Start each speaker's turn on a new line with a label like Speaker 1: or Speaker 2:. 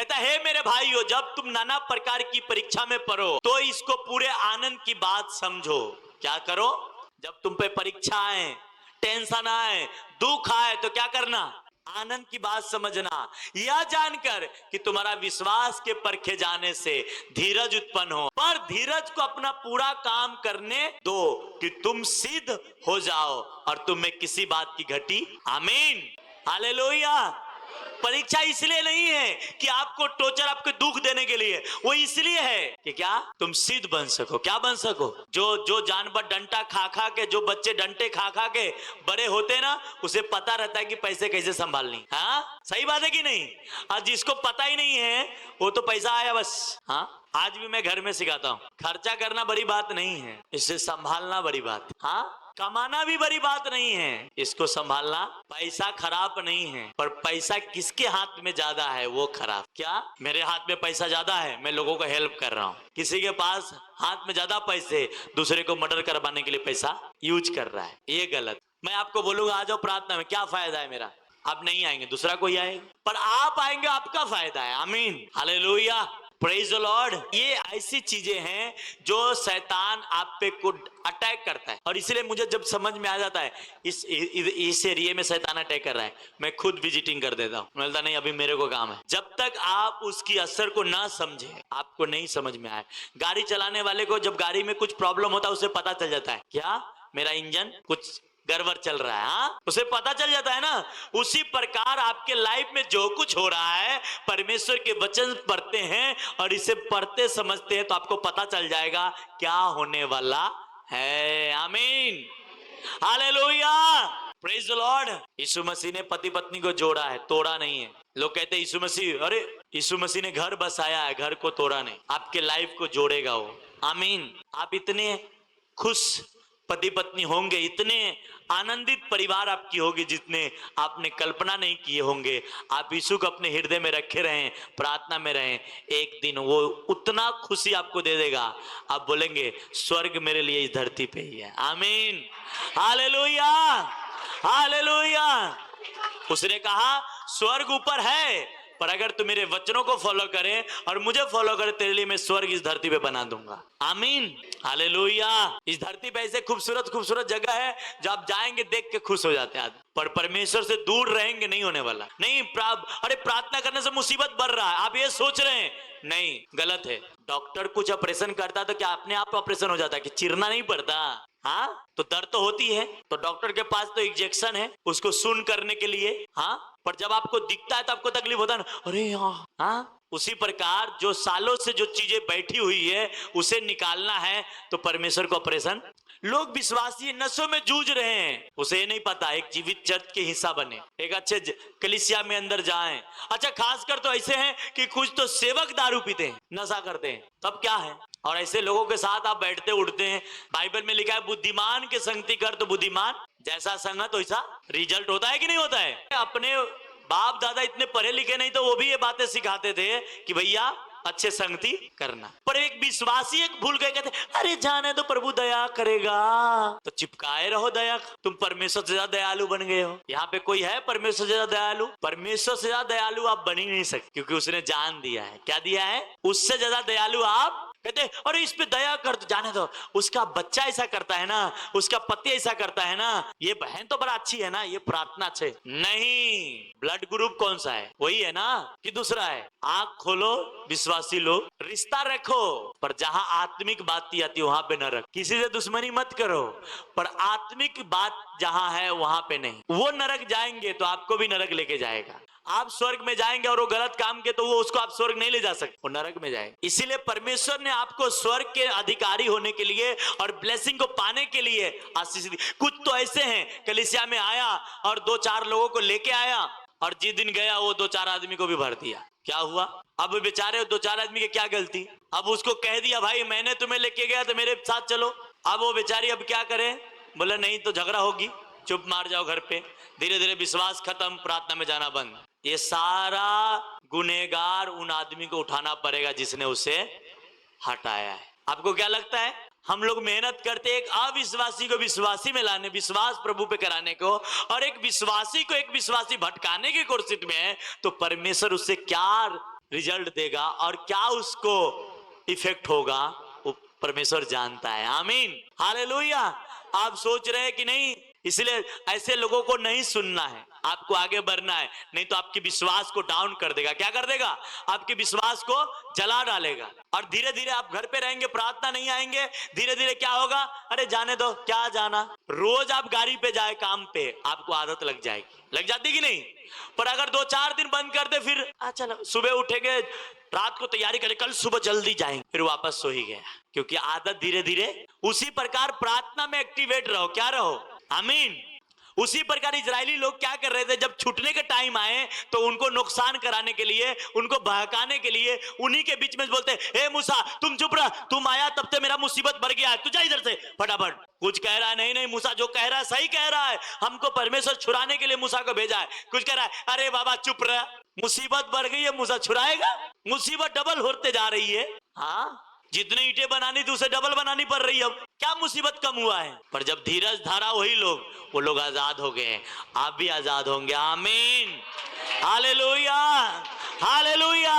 Speaker 1: कहता है मेरे भाइयों, जब तुम नाना प्रकार की परीक्षा में पढ़ो तो इसको पूरे आनंद की बात समझो। क्या करो? जब तुम पे परीक्षा आए, टेंशन आए, दुख आए, तो क्या करना? आनंद की बात समझना, यह जानकर कि तुम्हारा विश्वास के परखे जाने से धीरज उत्पन्न हो, पर धीरज को अपना पूरा काम करने दो कि तुम सिद्ध हो जाओ और तुम में किसी बात की घटी। आमीन, हालेलुया। परीक्षा इसलिए नहीं है कि आपको टॉर्चर, आपको दुख देने के लिए, वो इसलिए है कि क्या? तुम सिद्ध बन सको। क्या बन सको? जो जानवर डंटा खा खा के, जो बच्चे डंटे खा खा के बड़े होते ना, उसे पता रहता है कि पैसे कैसे संभालनी। हाँ, सही बात है कि नहीं? और जिसको पता ही नहीं है वो तो पैसा आया बस। हाँ, आज भी मैं घर में सिखाता हूँ, खर्चा करना बड़ी बात नहीं है, इसे संभालना बड़ी बात है। हाँ, कमाना भी बड़ी बात नहीं है, इसको संभालना। पैसा खराब नहीं है, पर पैसा किसके हाथ में ज्यादा है वो खराब। क्या मेरे हाथ में पैसा ज्यादा है, मैं लोगों को हेल्प कर रहा हूँ, किसी के पास हाथ में ज्यादा पैसे, दूसरे को मर्डर करवाने के लिए पैसा यूज कर रहा है, ये गलत। मैं आपको बोलूंगा आ जाओ प्रार्थना में, क्या फायदा है मेरा? आप नहीं आएंगे, दूसरा कोई आएगा, पर आप आएंगे आपका फायदा है। आमीन, हालेलुया, प्रेज द लॉर्ड। ये ऐसी चीजें हैं जो शैतान आप पे को अटैक करता है, और इसलिए मुझे जब समझ में आ जाता है इस एरिया में शैतान अटैक कर रहा है, मैं खुद विजिटिंग कर देता हूँ। बोलता नहीं, अभी मेरे को काम है। जब तक आप उसकी असर को ना समझे, आपको नहीं समझ में आए। गाड़ी चलाने वाले को जब गाड़ी में कुछ प्रॉब्लम होता है, उसे पता चल जाता है क्या मेरा इंजन कुछ गड़बड़ चल रहा है। हाँ, उसे पता चल जाता है ना। उसी प्रकार आपके लाइफ में जो कुछ हो रहा है, परमेश्वर के वचन पढ़ते हैं और इसे पढ़ते समझते हैं तो आपको पता चल जाएगा क्या होने वाला है। आमीन, हालेलुया, प्रेज द लॉर्ड। यीशु मसीह ने पति पत्नी को जोड़ा है, तोड़ा नहीं है। लोग कहते हैं यीशु मसीह, अरे यीशु मसीह ने घर बसाया है, घर को तोड़ा नहीं। आपके लाइफ को जोड़ेगा वो। आमीन। आप इतने खुश पति पत्नी होंगे, इतने आनंदित परिवार आपकी होगी जितने आपने कल्पना नहीं किए होंगे। आप यीशु को अपने हृदय में रखे रहें, प्रार्थना में रहें, एक दिन वो उतना खुशी आपको दे देगा, आप बोलेंगे स्वर्ग मेरे लिए इस धरती पे ही है। आमीन, हालेलुया, हालेलुया। उसने कहा स्वर्ग ऊपर है, पर अगर तू मेरे वचनों को फॉलो करे और मुझे फॉलो करे, तेरे लिए मैं स्वर्ग इस धरती पे बना दूंगा। आमीन, हालेलुया। इस धरती पे ऐसे खूबसूरत खूबसूरत जगह है जो आप जाएंगे देख के खुश हो जाते हैं आदमी, पर परमेश्वर से दूर रहेंगे नहीं होने वाला। नहीं, अरे प्रार्थना करने से मुसीबत बढ़ रहा है, आप ये सोच रहे हैं, नहीं, गलत है। डॉक्टर कुछ ऑपरेशन करता तो क्या अपने आप ऑपरेशन हो जाता है कि चिरना नहीं पड़ता? हाँ, तो दर्द तो होती है, तो डॉक्टर के पास तो इंजेक्शन है उसको सुन करने के लिए। हाँ, पर जब आपको दिखता है तो आपको तकलीफ होता है ना, अरे यार। हाँ, उसी प्रकार जो सालों से जो चीजें बैठी हुई है उसे निकालना है तो परमेश्वर को ऑपरेशन। लोग विश्वासी नशों में जूझ रहे हैं, उसे ये नहीं पता एक जीवित चर्च के हिस्सा बने, एक अच्छे कलीसिया में अंदर जाएं। अच्छा, खासकर तो ऐसे हैं कि कुछ तो सेवक दारू पीते हैं, नशा करते हैं, तब क्या है? और ऐसे लोगों के साथ आप बैठते उठते हैं। बाइबल में लिखा है बुद्धिमान के संगति कर तो बुद्धिमान जैसा संगत वैसा रिजल्ट होता है कि नहीं होता है? अपने बाप दादा इतने पढ़े लिखे नहीं तो वो भी ये बातें सिखाते थे कि भैया अच्छे संगति करना, पर एक विश्वासी एक भूल गए, कहते अरे जाने तो प्रभु दया करेगा, तो चिपकाए रहो दया। तुम परमेश्वर से ज्यादा दयालु बन गए हो। यहाँ पे कोई है परमेश्वर से ज्यादा दयालु? परमेश्वर से ज्यादा दयालु आप बन ही नहीं सकते, क्योंकि उसने जान दिया है। क्या दिया है? उससे ज्यादा दयालु आप। कहते अरे इस पे दया कर, तो जाने दो, उसका बच्चा ऐसा करता है ना, उसका पति ऐसा करता है ना, ये बहन तो बड़ा अच्छी है ना, ये प्रार्थना अच्छे नहीं। ब्लड ग्रुप कौन सा है? वही है ना कि दूसरा है? आंख खोलो विश्वासी लोग, रिश्ता रखो, पर जहां आत्मिक बात आती है वहां पे न रख। किसी से दुश्मनी मत करो, पर आत्मिक बात जहां है वहां पे नहीं। वो नरक जाएंगे तो आपको भी नरक लेके जाएगा। आप स्वर्ग में जाएंगे और वो गलत काम के तो वो उसको आप स्वर्ग नहीं ले जा सकते, वो नरक में जाएंगे। इसीलिए परमेश्वर ने आपको स्वर्ग के अधिकारी होने के लिए और ब्लेसिंग को पाने के लिए आशीष दी। कुछ तो ऐसे हैं कलीसिया में आया और 2-4 लोगों को लेके आया, और जिस दिन गया वो 2-4 आदमी को भी भर दिया। क्या हुआ? अब बेचारे 2-4 आदमी की क्या गलती? अब उसको कह दिया भाई मैंने तुम्हें लेके गया तो मेरे साथ चलो। अब वो बेचारी अब क्या करे? बोला नहीं तो झगड़ा होगी, चुप मार जाओ घर पे। धीरे धीरे विश्वास खत्म, प्रार्थना में जाना बंद। ये सारा गुनहगार उन आदमी को उठाना पड़ेगा जिसने उसे हटाया है। आपको क्या लगता है? हम लोग मेहनत करते एक अविश्वासी को विश्वासी में लाने, विश्वास प्रभु पे कराने को, और एक विश्वासी को एक विश्वासी भटकाने की कोशिश में है, तो परमेश्वर उससे क्या रिजल्ट देगा और क्या उसको इफेक्ट होगा वो परमेश्वर जानता है। आमीन, हालेलुया। आप सोच रहे हैं कि नहीं, इसलिए ऐसे लोगों को नहीं सुनना है, आपको आगे बढ़ना है, नहीं तो आपके विश्वास को डाउन कर देगा। क्या कर देगा? आपके विश्वास को जला डालेगा और धीरे धीरे आप घर पे रहेंगे, प्रार्थना नहीं आएंगे, धीरे धीरे क्या होगा? अरे जाने दो, क्या जाना। रोज आप गाड़ी पे जाए काम पे, आपको आदत लग जाएगी, लग जाती कि नहीं? पर अगर 2-4 दिन बंद कर दे, फिर चलो सुबह उठेंगे, रात को तैयारी करें, कल सुबह जल्दी जाएंगे, फिर वापस सो ही गया, क्योंकि आदत धीरे धीरे। उसी प्रकार प्रार्थना में एक्टिवेट रहो। क्या रहो? आमीन। उसी प्रकार इजरायली लोग क्या कर रहे थे, जब छूटने के टाइम आए तो उनको नुकसान कराने के लिए, उनको बहकाने के लिए उन्हीं के बीच में बोलते, ए मूसा तुम चुप रह, तुम आया तब से मेरा मुसीबत बढ़ गया है, तू जा इधर से फटाफट। कुछ कह रहा है, नहीं नहीं मूसा जो कह रहा है सही कह रहा है, हमको परमेश्वर छुड़ाने के लिए मूसा को भेजा है। कुछ कह रहा है, अरे बाबा चुप रह, मुसीबत बढ़ गई है, मूसा छुड़ाएगा? मुसीबत डबल होते जा रही है। हाँ, जितनी ईंटें बनानी थी उसे डबल बनानी पड़ रही है। अब क्या मुसीबत कम हुआ है? पर जब धीरज धारा वही लोग, वो लोग आजाद हो गए। आप भी आजाद होंगे। आमीन, हालेलुया, हालेलुया।